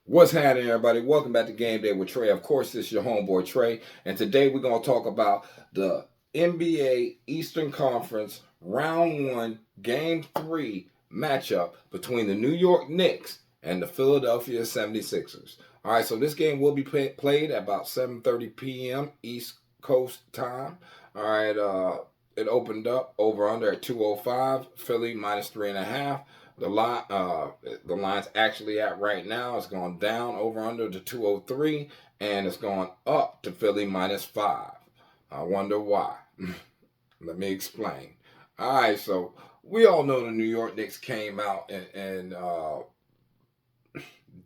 What's happening, everybody? Welcome back to Game Day with Trey. Of course, this is your homeboy Trey, and today we're going to talk about the NBA Eastern Conference Round 1 Game 3 matchup between the New York Knicks and the Philadelphia 76ers. All right, so this game will be played at about 7:30 p.m. East Coast time. All right, it opened up over under at 205, Philly minus 3.5. The line's actually at right now. It's gone down over under to 203, and it's gone up to Philly minus 5. I wonder why. Let me explain. All right, so we all know the New York Knicks came out and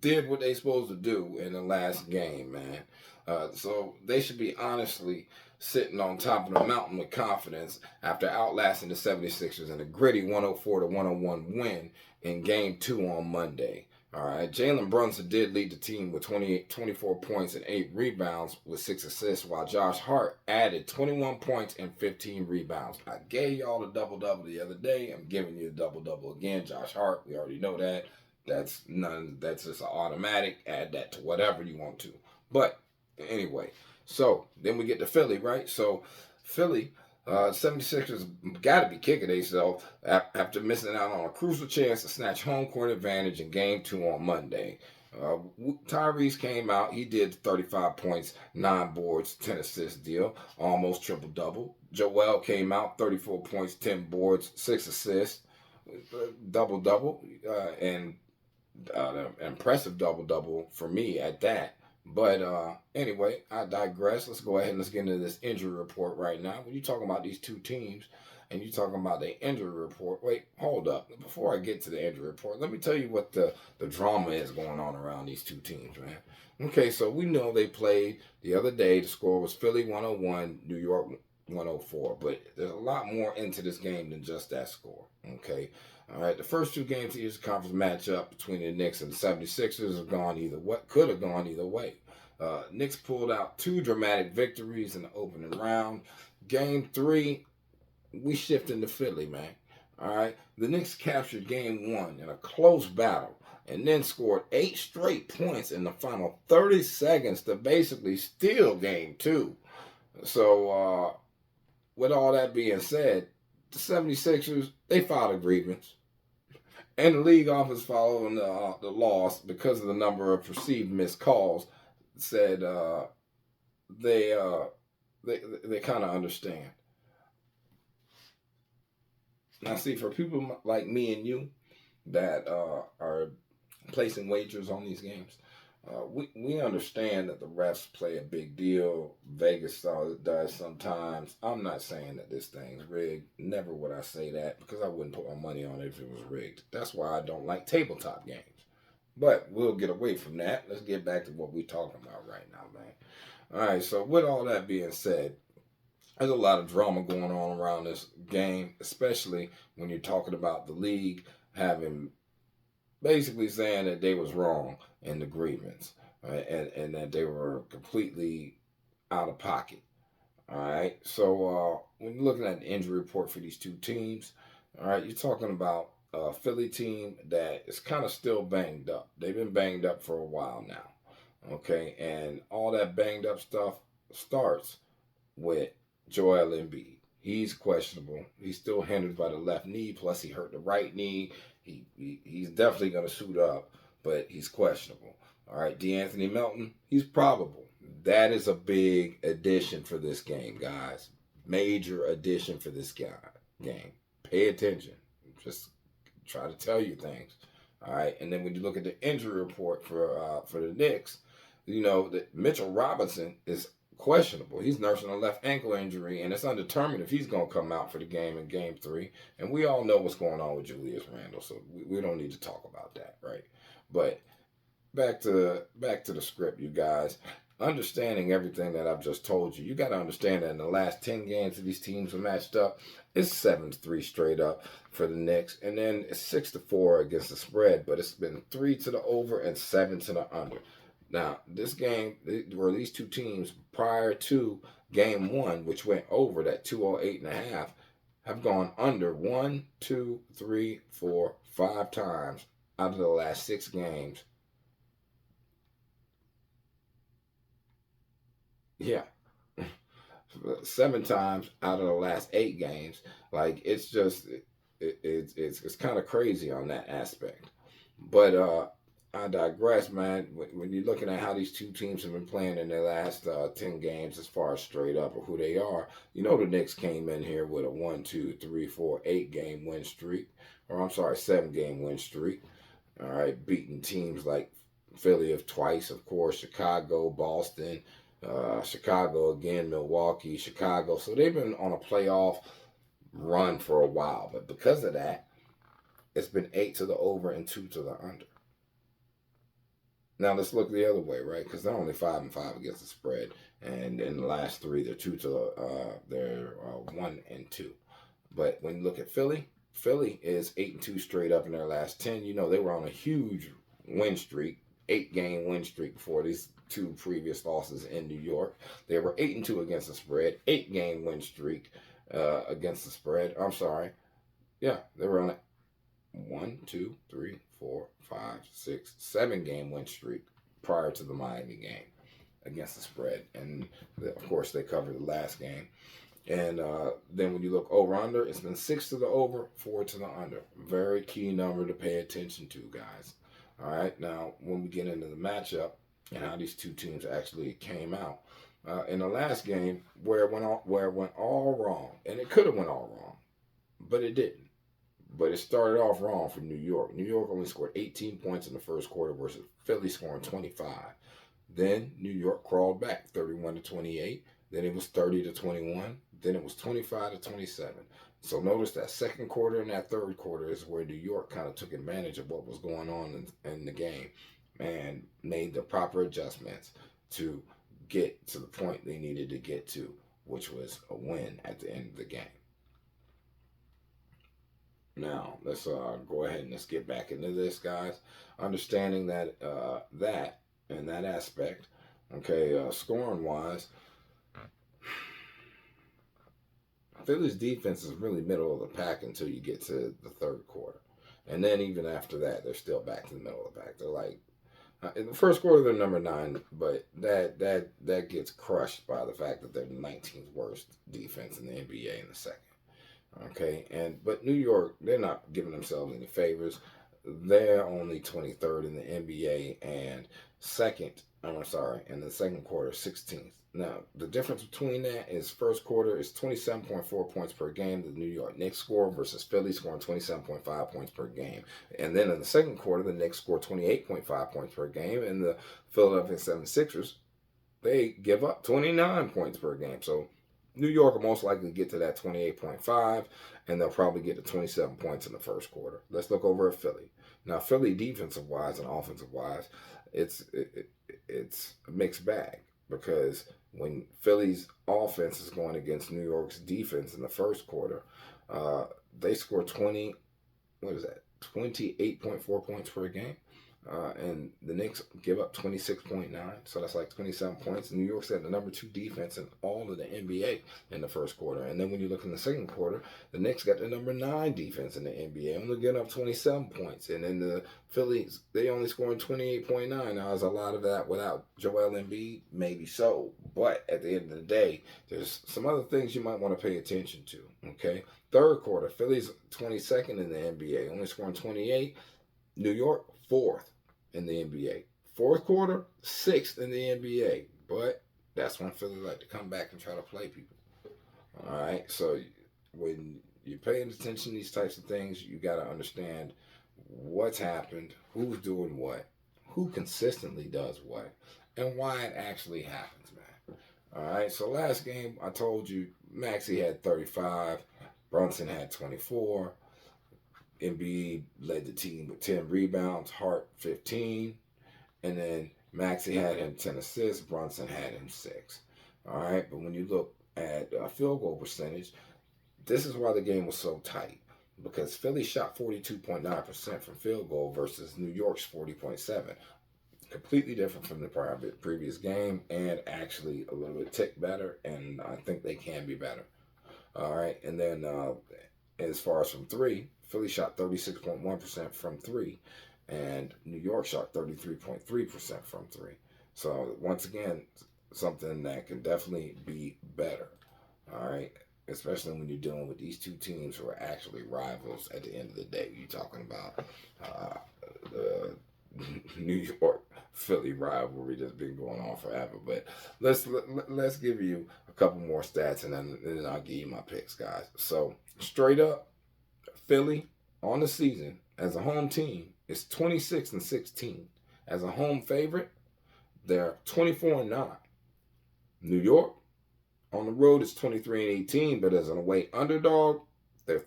did what they supposed to do in the last game, man. So they should be honestly sitting on top of the mountain with confidence after outlasting the 76ers in a gritty 104-101 win in Game 2 on Monday. All right, Jalen Brunson did lead the team with 24 points and 8 rebounds with 6 assists, while Josh Hart added 21 points and 15 rebounds. I gave y'all the double-double the other day. I'm giving you the double-double again. Josh Hart, we already know that. That's just an automatic. Add that to whatever you want to. But anyway, so then we get to Philly, right? So Philly, 76ers got to be kicking themselves after missing out on a crucial chance to snatch home court advantage in Game 2 on Monday. Tyrese came out. He did 35 points, 9 boards, 10 assists deal, almost triple-double. Joel came out, 34 points, 10 boards, 6 assists, double-double, and impressive double-double for me at that. But anyway, I digress. Let's go ahead and let's get into this injury report right now. When you're talking about these two teams and you're talking about the injury report, wait, hold up. Before I get to the injury report, let me tell you what the drama is going on around these two teams, man. Okay, so we know they played the other day. The score was Philly 101, New York 104. But there's a lot more into this game than just that score, okay? All right, the first two games of the Eastern Conference matchup between the Knicks and the 76ers have gone either way. Could have gone either way. Knicks pulled out 2 dramatic victories in the opening round. Game 3, we shifted to Philly, man. All right, the Knicks captured Game 1 in a close battle and then scored 8 straight points in the final 30 seconds to basically steal Game 2. So, with all that being said, the 76ers, they filed a grievance. And the league office following the loss because of the number of perceived missed calls said they kind of understand. Now, see, for people like me and you that are placing wagers on these games, we understand that the refs play a big deal. Vegas does sometimes. I'm not saying that this thing's rigged. Never would I say that because I wouldn't put my money on it if it was rigged. That's why I don't like tabletop games. But we'll get away from that. Let's get back to what we're talking about right now, man. All right, so with all that being said, there's a lot of drama going on around this game, especially when you're talking about the league having basically saying that they was wrong in the grievance, right? And that they were completely out of pocket. All right. So when you're looking at the injury report for these two teams, all right, you're talking about a Philly team that is kind of still banged up. They've been banged up for a while now. Okay, and all that banged up stuff starts with Joel Embiid. He's questionable. He's still hindered by the left knee. Plus, he hurt the right knee. He's definitely going to suit up, but he's questionable. All right, DeAnthony Melton, he's probable. That is a big addition for this game, guys. Major addition for this game. Pay attention. Just try to tell you things. All right, and then when you look at the injury report for the Knicks, you know that Mitchell Robinson is questionable. He's nursing a left ankle injury, and it's undetermined if he's going to come out for the game in Game 3. And we all know what's going on with Julius Randle, so we don't need to talk about that, right? But back to the script, you guys. Understanding everything that I've just told you, you got to understand that in the last 10 games that these teams have matched up, it's 7-3 straight up for the Knicks, and then it's 6-4 against the spread, but it's been 3 to the over and 7 to the under. Now, this game, where these two teams prior to Game 1, which went over that 208.5, have gone under 1, 2, 3, 4, 5 times out of the last 6 games Yeah. 7 times out of the last 8 games. Like it's just it's kind of crazy on that aspect. But I digress, man. When you're looking at how these two teams have been playing in their last 10 games, as far as straight up or who they are, you know the Knicks came in here with a 1, 2, 3, 4, 8 game win streak, or I'm sorry, 7 game win streak. All right, beating teams like Philly of twice, of course, Chicago, Boston, Chicago again, Milwaukee, Chicago. So they've been on a playoff run for a while, but because of that, it's been 8 to the over and 2 to the under. Now let's look the other way, right? Because they're only 5-5 against the spread, and in the last 3, they're 1-2. But when you look at Philly, Philly is 8-2 straight up in their last 10. You know they were on a huge win streak, 8 game win streak before these two previous losses in New York. They were 8-2 against the spread, 8 game win streak against the spread. I'm sorry, yeah, they were on a 1, 2, 3, 4, 5, 6, 7 game win streak prior to the Miami game against the spread, and of course they covered the last game. And then when you look over under, it's been 6 to the over, 4 to the under. Very key number to pay attention to, guys. All right, now when we get into the matchup and how these two teams actually came out in the last game, where it went all wrong, and it could have went all wrong, but it didn't. But it started off wrong for New York. New York only scored 18 points in the first quarter versus Philly scoring 25. Then New York crawled back 31-28. Then it was 30-21. Then it was 25-27. So notice that second quarter and that third quarter is where New York kind of took advantage of what was going on in the game and made the proper adjustments to get to the point they needed to get to, which was a win at the end of the game. Now let's go ahead and let's get back into this, guys. Understanding that that aspect, okay, scoring wise, Philly's defense is really middle of the pack until you get to the third quarter, and then even after that, they're still back to the middle of the pack. They're like in the first quarter they're number 9, but that gets crushed by the fact that they're the 19th worst defense in the NBA in the second. Okay, but New York, they're not giving themselves any favors. They're only 23rd in the NBA and in the second quarter, 16th. Now, the difference between that is first quarter is 27.4 points per game. The New York Knicks score versus Philly scoring 27.5 points per game. And then in the second quarter, the Knicks score 28.5 points per game. And the Philadelphia 76ers, they give up 29 points per game. So New York will most likely get to that 28.5, and they'll probably get to 27 points in the first quarter. Let's look over at Philly. Now, Philly defensive-wise and offensive-wise, it's a mixed bag because when Philly's offense is going against New York's defense in the first quarter, they score 28.4 points per game. And the Knicks give up 26.9, so that's like 27 points. New York's at the number 2 defense in all of the NBA in the first quarter. And then when you look in the second quarter, the Knicks got the number 9 defense in the NBA, only getting up 27 points. And then the Phillies, they only scoring 28.9. Now, there's a lot of that without Joel Embiid, maybe so. But at the end of the day, there's some other things you might want to pay attention to, okay? Third quarter, Phillies 22nd in the NBA, only scoring 28. New York, 4th in the NBA. Fourth quarter, 6th in the NBA. But that's when Philly like to come back and try to play people. All right. So when you're paying attention to these types of things, you got to understand what's happened, who's doing what, who consistently does what, and why it actually happens, man. All right. So last game, I told you, Maxey had 35, Brunson had 24. Embiid led the team with 10 rebounds, Hart 15, and then Maxey had him 10 assists, Brunson had him 6. All right, but when you look at field goal percentage, this is why the game was so tight, because Philly shot 42.9% from field goal versus New York's 40.7. Completely different from the previous game, and actually a little bit tick better, and I think they can be better. All right, and then as far as from 3, Philly shot 36.1% from 3, and New York shot 33.3% from 3. So once again, something that can definitely be better. All right. Especially when you're dealing with these two teams who are actually rivals at the end of the day. You're talking about the New York Philly rivalry that's been going on forever. But let's give you a couple more stats and then I'll give you my picks, guys. So straight up, Philly on the season as a home team is 26-16. As a home favorite, they're 24-9. New York on the road is 23-18, but as an away underdog, they're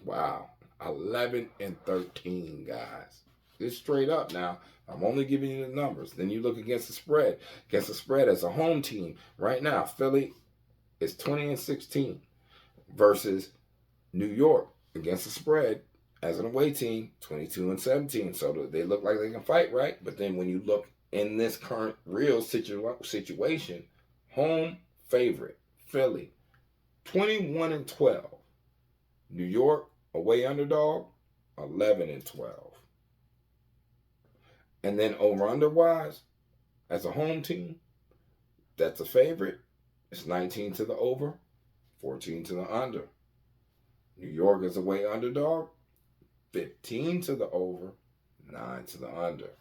wow, 11-13, guys. It's straight up now. I'm only giving you the numbers. Then you look against the spread. Against the spread as a home team, right now, Philly is 20-16 versus New York against the spread as an away team, 22-17. So they look like they can fight, right? But then when you look in this current real situation, home favorite, Philly, 21-12. New York, away underdog, 11-12. And then over-under wise, as a home team, that's a favorite. It's 19 to the over, 14 to the under. New York is away underdog, 15 to the over, 9 to the under.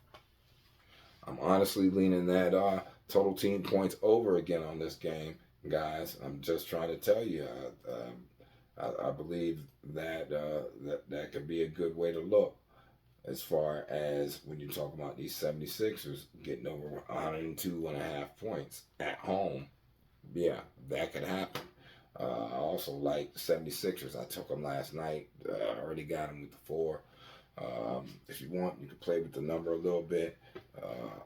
I'm honestly leaning that total team points over again on this game, guys. I'm just trying to tell you. I believe that that could be a good way to look as far as when you talk about these 76ers getting over 102.5 points at home. Yeah, that could happen. I also like the 76ers. I took them last night. I already got them with the 4. If you want, you can play with the number a little bit.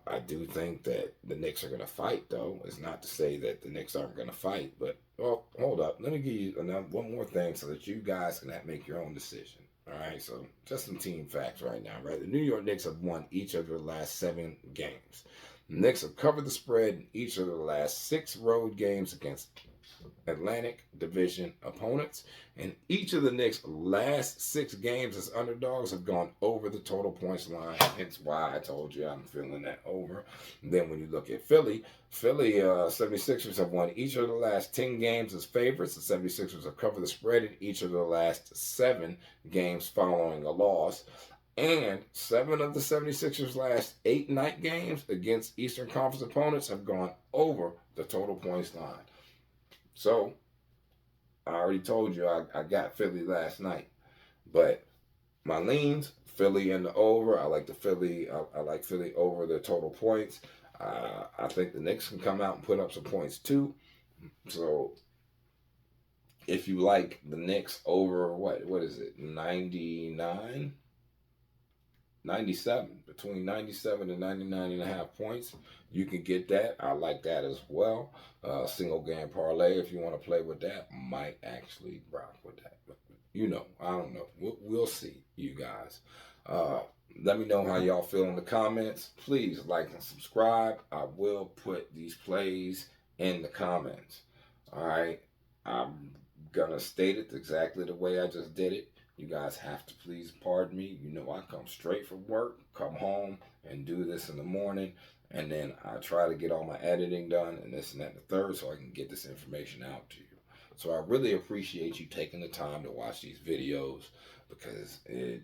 I do think that the Knicks are going to fight, though. It's not to say that the Knicks aren't going to fight, but well, hold up. Let me give you one more thing so that you guys can make your own decision. All right, so just some team facts right now, right? The New York Knicks have won each of their last 7 games. The Knicks have covered the spread in each of their last 6 road games against Atlantic Division opponents, and each of the Knicks' last 6 games as underdogs have gone over the total points line. Hence why I told you I'm feeling that over. And then when you look at Philly 76ers have won each of the last 10 games as favorites. The 76ers have covered the spread in each of the last 7 games following a loss. And 7 of the 76ers' last 8 night games against Eastern Conference opponents have gone over the total points line. So, I already told you I got Philly last night. But my leans, Philly and the over. I like the Philly. I like Philly over the total points. I think the Knicks can come out and put up some points too. So, if you like the Knicks over, what is it, 99? 97, between 97 and 99.5 points. You can get that. I like that as well. Single game parlay, if you want to play with that, might actually rock with that. But, I don't know. We'll see, you guys. Let me know how y'all feel in the comments. Please like and subscribe. I will put these plays in the comments. All right. I'm going to state it exactly the way I just did it. You guys have to please pardon me. I come straight from work, come home, and do this in the morning. And then I try to get all my editing done and this and that and the third so I can get this information out to you. So I really appreciate you taking the time to watch these videos because it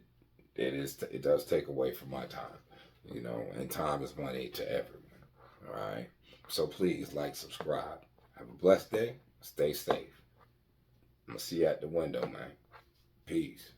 does take away from my time. And time is money to everyone. All right? So please like, subscribe. Have a blessed day. Stay safe. I'm going to see you at the window, man. Peace.